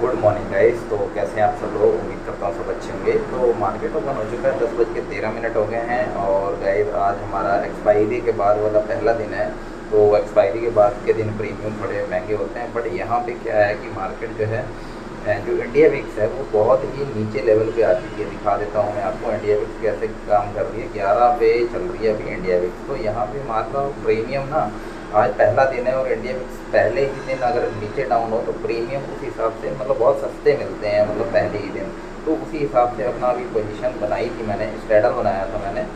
Good morning guys. तो कैसे हैं आप सब लोग? उम्मीद करता हूँ सब अच्छे होंगे। तो मार्केट ओपन हो चुका है, 10 बज के 13 मिनट हो गए हैं। और गाइस आज हमारा एक्सपायरी के बाद वाला पहला दिन है। तो एक्सपायरी के बाद के दिन प्रीमियम थोड़े महंगे होते हैं, बट यहाँ पे क्या है कि मार्केट जो है जो इंडिया विक्स है वो बहुत ही नीचे लेवल पे आ चुकी है। दिखा देता हूँ मैं आपको इंडिया विक्स कैसे काम कर रही है। 11 पे चल रही है अभी इंडिया विक्स। तो यहाँ पे मान लो प्रीमियम ना, आज पहला दिन है और इंडिया में पहले ही दिन अगर नीचे डाउन हो तो प्रीमियम उस हिसाब से मतलब बहुत सस्ते मिलते हैं, मतलब पहले ही दिन। तो उसी हिसाब से अपना अभी पोजीशन बनाई थी मैंने, स्ट्रैडल बनाया था मैंने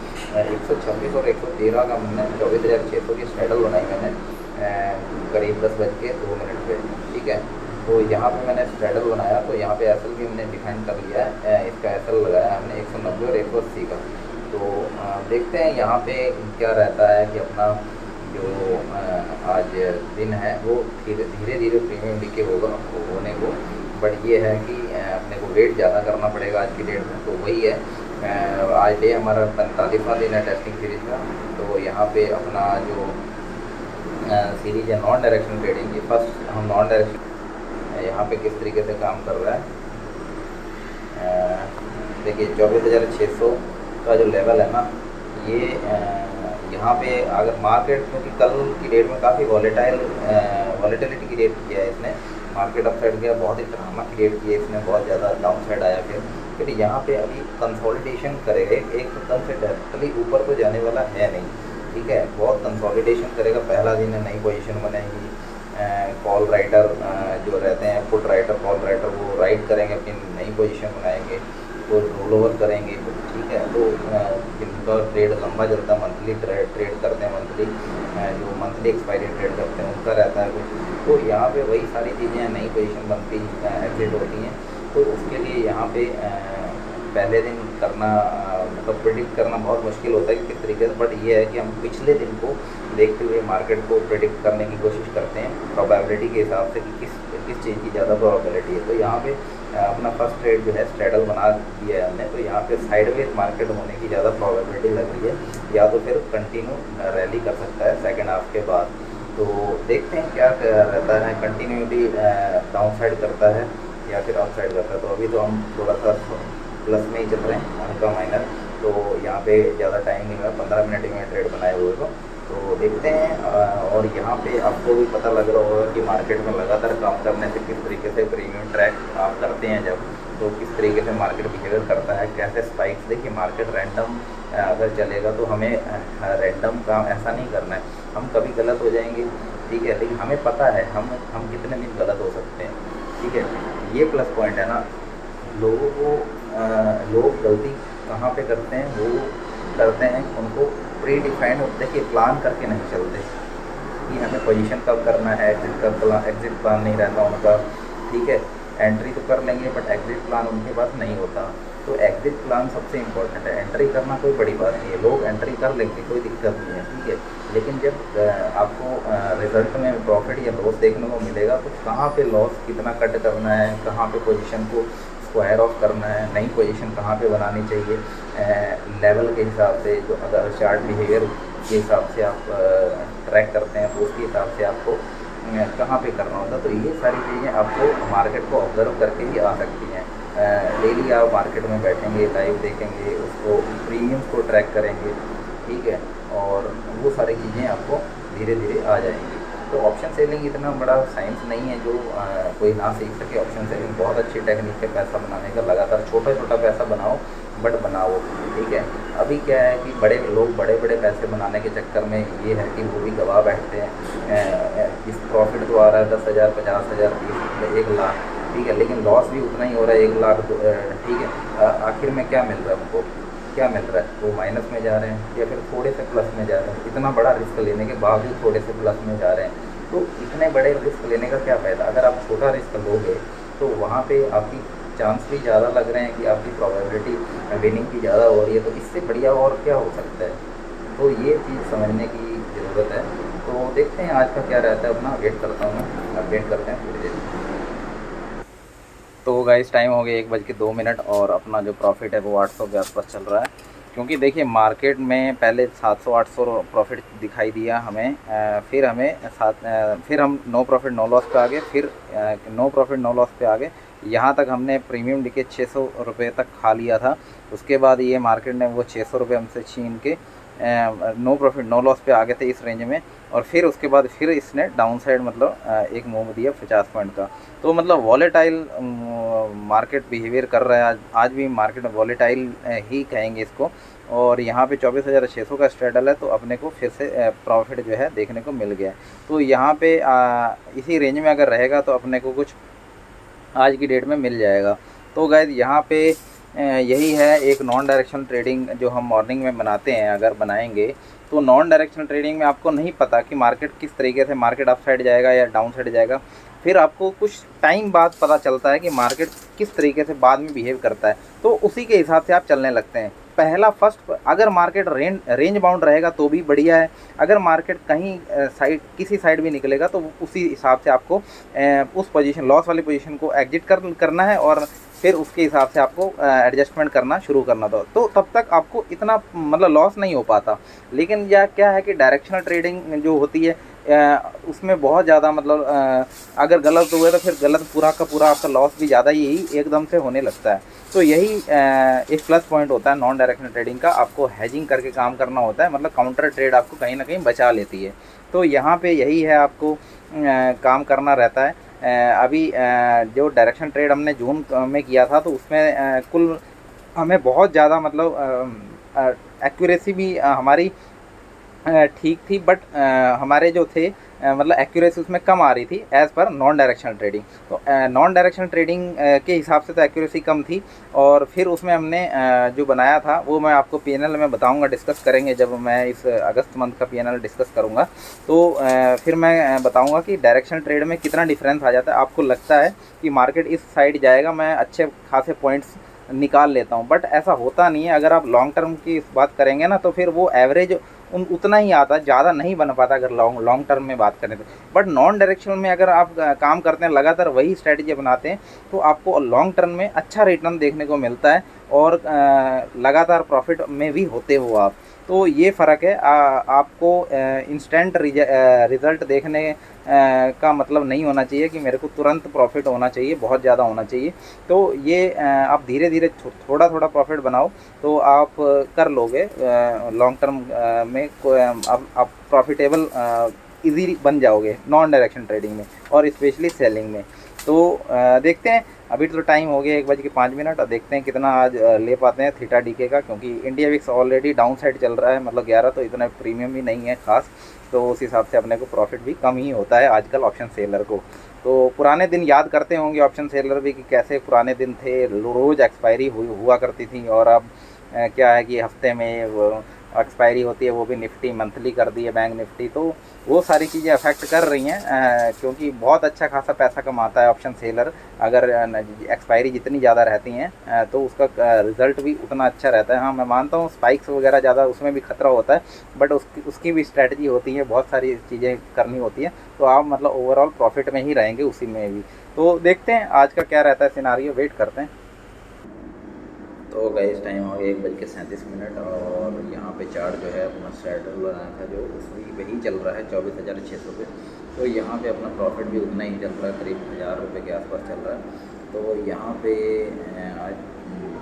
126 और 113 का। मैंने 24,600 की स्ट्रैडल बनाई मैंने करीब 10 बज के 2 मिनट पे। ठीक है, तो यहाँ पे मैंने स्ट्रैडल बनाया। तो यहाँ पे एसएल भी हमने डिफाइन कर लिया है, इसका एसएल लगाया हमने 190 और 180 का। तो देखते हैं यहाँ पे क्या रहता है कि अपना जो आज दिन है वो धीरे धीरे प्रीमियम डीके होगा होने को। बट ये है कि अपने को वेट ज़्यादा करना पड़ेगा आज की डेट में। तो वही है, आज डे हमारा 45वां दिन है टेस्टिंग सीरीज का। तो यहाँ पे अपना जो सीरीज है नॉन डायरेक्शन ट्रेडिंग की, फर्स्ट हम नॉन डायरेक्शन यहाँ पे किस तरीके से काम कर रहा है। देखिए 24,600 का जो लेवल है ना, ये यहाँ पे अगर मार्केट, क्योंकि कल की डेट में काफ़ी वॉलेटिलिटी क्रिएट किया है इसने। मार्केट अप साइड गया, बहुत ही ड्रामा क्रिएट किया इसने, बहुत ज़्यादा डाउन साइड आया। फिर यहाँ पे अभी कंसोलिडेशन करेगा, एकदम से डायरेक्टली ऊपर तो जाने वाला है नहीं। ठीक है, बहुत कंसोलिडेशन करेगा। पहला दिन है, नई पोजीशन बनाएंगी। कॉल राइटर जो रहते हैं, पुट राइटर कॉल राइटर, वो राइट करेंगे, अपनी नई पोजीशन बनाएंगे, वो रोल ओवर करेंगे। तो ठीक है, तो जिनका ट्रेड लंबा चलता है, मंथली ट्रेड करते हैं, मंथली जो मंथली एक्सपायरी ट्रेड करते हैं उनका रहता है कुछ। तो यहाँ पे वही सारी चीज़ें, नई पोजीशन बनती एग्जिट होती हैं। तो उसके लिए यहाँ पे पहले दिन करना मतलब प्रिडिक्ट करना बहुत मुश्किल होता है कि किस तरीके से। बट ये है कि हम पिछले दिन को देखते हुए मार्केट को प्रिडिक्ट करने की कोशिश करते हैं प्रोबेबिलिटी के हिसाब से कि किस चीज़ की ज़्यादा प्रोबेबिलिटी है। तो यहाँ पे अपना फर्स्ट ट्रेड जो है स्ट्रैडल बना दिया है हमने। तो यहाँ पे साइडवेज मार्केट होने की ज़्यादा प्रोबेबिलिटी लग रही है, या तो फिर कंटिन्यू रैली कर सकता है सेकेंड हाफ के बाद। तो देखते हैं क्या रहता है, कंटिन्यूटी डाउन साइड करता है या फिर अप साइड करता है। तो अभी तो हम थोड़ा सा प्लस में ही चल रहे हैं, हल्का माइनर। तो यहाँ पे ज़्यादा टाइम नहीं हुआ, 15 मिनट ही में ट्रेड बनाए हुए को। तो देखते हैं। और यहाँ पे आपको भी पता लग रहा होगा कि मार्केट में लगातार काम करने से किस तरीके से प्रीमियम ट्रैक आप करते हैं जब, तो किस तरीके से मार्केट बिहेवियर करता है, कैसे स्पाइक्स। देखिए मार्केट रैंडम अगर चलेगा तो हमें रैंडम काम ऐसा नहीं करना है। हम कभी गलत हो जाएंगे, ठीक है, लेकिन हमें पता है हम कितने दिन गलत हो सकते हैं। ठीक है, ये प्लस पॉइंट है ना। लोगों को लोग गलती कहाँ पे करते हैं, वो करते हैं उनको प्री डिफाइंड, देखिए प्लान करके नहीं चलते कि हमें पोजीशन कब करना है, एग्जिट प्लान नहीं रहता उनका। ठीक है, एंट्री तो कर लेंगे बट एग्जिट प्लान उनके पास नहीं होता। तो एग्जिट प्लान सबसे इम्पोर्टेंट है, एंट्री करना कोई बड़ी बात नहीं है, लोग एंट्री कर लेंगे, कोई दिक्कत नहीं है। ठीक है, लेकिन जब आपको रिजल्ट में प्रॉफिट या लॉस देखने को मिलेगा तो कहाँ पे लॉस कितना कट करना है, कहाँ पे पोजीशन को स्क्वायर ऑफ करना है, नई पोजीशन कहाँ पे बनानी चाहिए, लेवल के हिसाब से, जो अगर चार्ट बिहेवियर के हिसाब से आप ट्रैक करते हैं तो उसके हिसाब से आपको कहाँ पे करना होता है। तो ये सारी चीज़ें आपको मार्केट को ऑब्जर्व करके ही आ सकती हैं। डेली आप मार्केट में बैठेंगे, लाइव देखेंगे, उसको प्रीमियम्स को ट्रैक करेंगे। ठीक है, और वो सारी चीज़ें आपको धीरे धीरे आ जाएंगी। तो ऑप्शन सेलिंग इतना बड़ा साइंस नहीं है जो कोई ना सीख सके। ऑप्शन सेलिंग बहुत अच्छी टेक्निक है पैसा बनाने का, लगातार छोटा छोटा पैसा बनाओ बट बनाओ। ठीक है, अभी क्या है कि बड़े लोग बड़े बड़े पैसे बनाने के चक्कर में ये है कि वो भी गवा बैठते हैं। इस प्रॉफिट तो आ रहा है 10,000, 50,000, 20, 1 लाख। ठीक है, लेकिन लॉस भी उतना ही हो रहा है, 1 लाख। ठीक है, आखिर में क्या मिल रहा है उनको, क्या मिल रहा है? वो माइनस में जा रहे हैं या फिर थोड़े से प्लस में जा रहे हैं। इतना बड़ा रिस्क लेने के बावजूद थोड़े से प्लस में जा रहे हैं। तो इतने बड़े रिस्क लेने का क्या फ़ायदा? अगर आप छोटा रिस्क लोगे तो वहाँ पे आपकी चांस भी ज़्यादा लग रहे हैं कि आपकी प्रोबेबिलिटी विनिंग की ज़्यादा हो रही है। तो इससे बढ़िया और क्या हो सकता है? तो ये चीज़ समझने की ज़रूरत है। तो देखते हैं आज का क्या रहता है, अपना वेट करता हूँ मैं, अपडेट करते हैं थोड़ी देर। तो गाइस टाइम हो गया 1 बज के 2 मिनट और अपना जो प्रॉफिट है वो 800 के आसपास चल रहा है। क्योंकि देखिए मार्केट में पहले 700-800 प्रॉफिट दिखाई दिया हमें, फिर हम नो प्रॉफिट नो लॉस पे आ गए, फिर नो प्रॉफिट नो लॉस पे आ गए, यहाँ तक हमने प्रीमियम डी के 600 रुपये तक खा लिया था। उसके बाद ये मार्केट ने वो 600 रुपये हमसे छीन के नो प्रॉफिट नो लॉस पे आ गए थे इस रेंज में, और फिर उसके बाद फिर इसने डाउन साइड मतलब एक मूव दिया 50 पॉइंट का। तो मतलब वॉलेटाइल मार्केट बिहेवियर कर रहा है आज भी मार्केट में, वॉलेटाइल ही कहेंगे इसको। और यहाँ पे 24,600 का स्ट्रेडल है, तो अपने को फिर से प्रॉफिट जो है देखने को मिल गया है। तो यहाँ पे इसी रेंज में अगर रहेगा तो अपने को कुछ आज की डेट में मिल जाएगा। तो गाइस यहाँ पे यही है एक नॉन डायरेक्शनल ट्रेडिंग जो हम मॉर्निंग में बनाते हैं, अगर बनाएंगे तो नॉन डायरेक्शनल ट्रेडिंग में आपको नहीं पता कि मार्केट किस तरीके से मार्केट अप साइड जाएगा या डाउन साइड जाएगा। फिर आपको कुछ टाइम बाद पता चलता है कि मार्केट किस तरीके से बाद में बिहेव करता है, तो उसी के हिसाब से आप चलने लगते हैं। पहला फर्स्ट, अगर मार्केट रेंज बाउंड रहेगा तो भी बढ़िया है, अगर मार्केट कहीं साइड किसी साइड भी निकलेगा तो उसी हिसाब से आपको उस पोजीशन लॉस वाली पोजीशन को एग्जिट करना है, और फिर उसके हिसाब से आपको एडजस्टमेंट करना शुरू करना था। तो तब तक आपको इतना मतलब लॉस नहीं हो पाता। लेकिन यह क्या है कि डायरेक्शनल ट्रेडिंग जो होती है उसमें बहुत ज़्यादा मतलब अगर गलत हुए तो फिर गलत पूरा का पूरा आपका लॉस भी ज़्यादा ही एकदम से होने लगता है। तो यही एक प्लस पॉइंट होता है नॉन डायरेक्शनल ट्रेडिंग का, आपको हेजिंग करके काम करना होता है, मतलब काउंटर ट्रेड आपको कहीं ना कहीं बचा लेती है। तो यहाँ पे यही है, आपको काम करना रहता है। अभी जो डायरेक्शन ट्रेड हमने जून में किया था तो उसमें कुल हमें बहुत ज़्यादा मतलब एक्यूरेसी भी हमारी ठीक थी, बट हमारे जो थे मतलब एक्यूरेसी उसमें कम आ रही थी as per non directional trading. तो नॉन डायरेक्शनल ट्रेडिंग के हिसाब से तो एक्यूरेसी कम थी, और फिर उसमें हमने जो बनाया था वो मैं आपको पीएनएल में बताऊंगा, डिस्कस करेंगे जब मैं इस अगस्त मंथ का पीएनएल डिस्कस करूंगा। तो फिर मैं बताऊंगा कि डायरेक्शनल ट्रेड में कितना डिफरेंस आ जाता है। आपको लगता है कि मार्केट इस साइड जाएगा, मैं अच्छे खासे पॉइंट्स निकाल लेता हूँ, बट ऐसा होता नहीं है। अगर आप लॉन्ग टर्म की बात करेंगे ना तो फिर वो एवरेज उतना ही आता है, ज़्यादा नहीं बन पाता अगर लॉन्ग टर्म में बात करें तो। बट नॉन डायरेक्शनल में अगर आप काम करते हैं, लगातार वही स्ट्रेटजी अपनाते हैं, तो आपको लॉन्ग टर्म में अच्छा रिटर्न देखने को मिलता है, और लगातार प्रॉफिट में भी होते हो आप। तो ये फ़र्क है। आपको इंस्टेंट रिज़ल्ट देखने का मतलब नहीं होना चाहिए कि मेरे को तुरंत प्रॉफिट होना चाहिए, बहुत ज़्यादा होना चाहिए। तो ये आप धीरे धीरे थोड़ा थोड़ा प्रॉफिट बनाओ तो आप कर लोगे लॉन्ग टर्म में। आप प्रॉफिटेबल इजीली बन जाओगे नॉन डायरेक्शन ट्रेडिंग में, और स्पेशली सेलिंग में। तो देखते हैं, अभी तो टाइम हो गया 1:05, और देखते हैं कितना आज ले पाते हैं थीटा डीके का, क्योंकि India VIX already down side चल रहा है, मतलब 11, तो इतना प्रीमियम भी नहीं है खास। तो उस हिसाब से अपने को प्रॉफिट भी कम ही होता है आजकल ऑप्शन सेलर को। तो पुराने दिन याद करते होंगे ऑप्शन सेलर भी कि कैसे पुराने दिन थे, रोज़ एक्सपायरी हुआ करती थी, और अब क्या है कि हफ्ते में एक्सपायरी होती है, वो भी निफ्टी मंथली कर दी है बैंक निफ्टी। तो वो सारी चीज़ें अफेक्ट कर रही हैं, क्योंकि बहुत अच्छा खासा पैसा कमाता है ऑप्शन सेलर। अगर एक्सपायरी जितनी ज़्यादा रहती हैं तो उसका रिज़ल्ट भी उतना अच्छा रहता है। हाँ, मैं मानता हूँ स्पाइक्स वगैरह ज़्यादा उसमें भी खतरा होता है, बट उसकी भी स्ट्रैटेजी होती है, बहुत सारी चीज़ें करनी होती हैं, तो आप मतलब ओवरऑल प्रॉफिट में ही रहेंगे उसी में भी। तो देखते हैं आज का क्या रहता है सिनारियो, वेट करते हैं। तो गाइस टाइम हो गया 1:37, और यहाँ पे चार्ट जो है अपना स्ट्रैडल बनाया था जो वही चल रहा है 24,600 पे। तो यहाँ पे अपना प्रॉफिट भी उतना ही चल रहा है, करीब 1000 रुपये के आसपास चल रहा है। तो यहाँ पे आज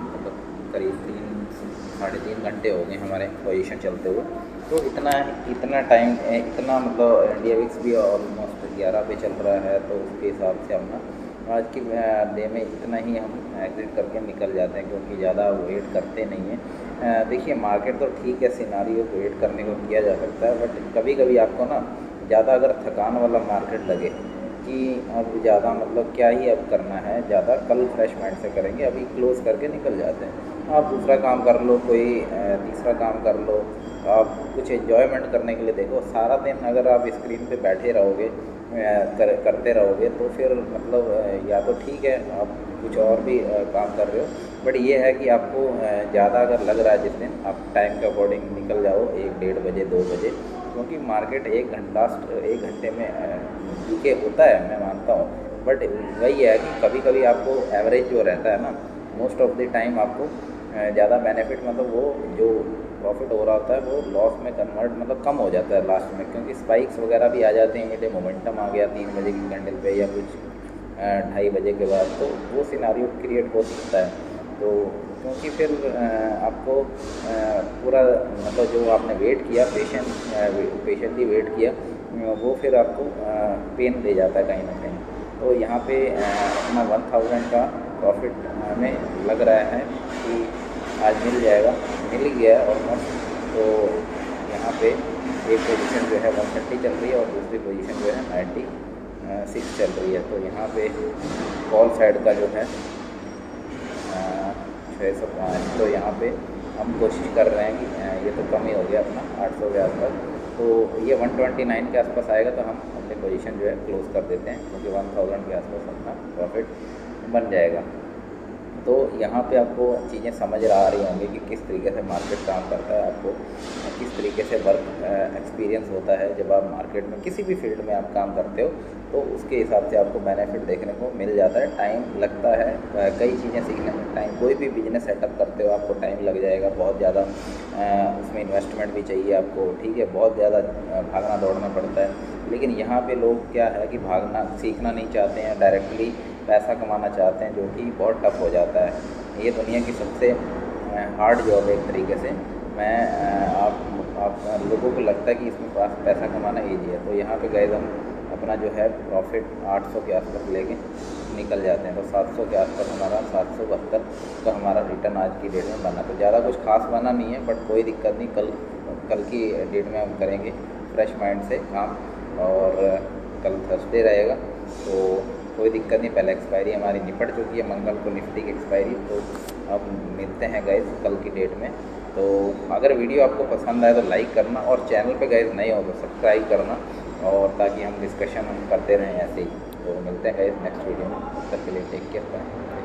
मतलब करीब 3-3.5 घंटे हो गए हमारे पोजीशन चलते हुए। तो इतना टाइम इतना मतलब इंडिया विक्स भी ऑलमोस्ट 11 पे चल रहा है, तो उसके हिसाब से अपना आज की डे में इतना ही हम एग्जिट करके निकल जाते हैं, क्योंकि ज़्यादा वेट करते नहीं हैं। देखिए मार्केट तो ठीक है, सिनारियो को वेट करने को किया जा सकता है, बट कभी कभी आपको ना ज़्यादा अगर थकान वाला मार्केट लगे कि अब ज़्यादा मतलब क्या ही अब करना है, ज़्यादा कल फ्रेश माइंड से करेंगे, अभी क्लोज़ करके निकल जाते हैं। आप दूसरा काम कर लो, कोई तीसरा काम कर लो, आप कुछ एन्जॉयमेंट करने के लिए देखो। सारा दिन अगर आप स्क्रीन पे बैठे रहोगे करते रहोगे तो फिर मतलब या तो ठीक है आप कुछ और भी काम कर रहे हो, बट ये है कि आपको ज़्यादा अगर लग रहा है जिस दिन, आप टाइम के अकॉर्डिंग निकल जाओ 1-1:30 बजे 2 बजे, क्योंकि मार्केट 1 घंटे में डीके होता है, मैं मानता हूँ। बट वही है कि कभी कभी आपको एवरेज जो रहता है ना, मोस्ट ऑफ द टाइम आपको ज़्यादा बेनिफिट मतलब वो जो प्रॉफिट हो रहा होता है वो लॉस में कन्वर्ट मतलब कम हो जाता है लास्ट में, क्योंकि स्पाइक्स वगैरह भी आ जाते हैं। मीडियम मोमेंटम आ गया 3 बजे की कैंडल पे या कुछ 2:30 बजे के बाद, तो वो सिनारियो क्रिएट हो सकता है। तो क्योंकि फिर आपको पूरा मतलब जो आपने वेट किया पेशेंटली वेट किया, वो फिर आपको पेन दे जाता है कहीं ना कहीं। तो यहाँ पे अपना 1000 का प्रॉफिट हमें लग रहा है कि आज मिल जाएगा, मिल ही गया ऑलमोस्ट। तो यहाँ पे एक पोजीशन जो है 130 चल रही है और दूसरी पोजीशन जो है 96 चल रही है। तो यहाँ पे कॉल साइड का जो है 605, तो यहाँ पे हम कोशिश कर रहे हैं कि ये तो कम ही हो गया अपना 800 के आसपास, तो ये 129 के आसपास आएगा तो हम अपनी पोजीशन जो है क्लोज़ कर देते हैं, क्योंकि 1000 के आसपास अपना प्रॉफिट बन जाएगा। तो यहाँ पे आपको चीज़ें समझ आ रही होंगी कि किस तरीके से मार्केट काम करता है, आपको किस तरीके से वर्क एक्सपीरियंस होता है जब आप मार्केट में किसी भी फील्ड में आप काम करते हो, तो उसके हिसाब से आपको बेनिफिट देखने को मिल जाता है। टाइम लगता है कई चीज़ें सीखने में, टाइम कोई भी बिजनेस सेटअप करते हो आपको टाइम लग जाएगा बहुत ज़्यादा, उसमें इन्वेस्टमेंट भी चाहिए आपको, ठीक है, बहुत ज़्यादा भागना दौड़ना पड़ता है। लेकिन यहाँ पे लोग क्या है कि भागना सीखना नहीं चाहते हैं, डायरेक्टली पैसा कमाना चाहते हैं, जो कि बहुत टफ हो जाता है। ये दुनिया की सबसे हार्ड जॉब है एक तरीके से। मैं आप लोगों को लगता है कि इसमें पास पैसा कमाना ईजी है, तो यहाँ पे गाइस हम अपना जो है प्रॉफिट 800 के आसपास लेके निकल जाते हैं। तो 700 के आसपास हमारा 772 का हमारा रिटर्न आज की डेट में बना। तो ज़्यादा कुछ खास बना नहीं है, बट कोई दिक्कत नहीं, कल की डेट में हम करेंगे फ्रेश माइंड से काम, और कल थर्सडे रहेगा तो कोई दिक्कत नहीं। पहले एक्सपायरी हमारी निपट चुकी है, मंगल को निफ्टी की एक्सपायरी, तो अब मिलते हैं गाइस कल की डेट में। तो अगर वीडियो आपको पसंद आए तो लाइक करना, और चैनल पे गाइस नए हो तो सब्सक्राइब करना, और ताकि हम डिस्कशन हम करते रहें ऐसे ही। तो मिलते हैं गाइस नेक्स्ट वीडियो में, तब तक के लिए टेक केयर, बाय।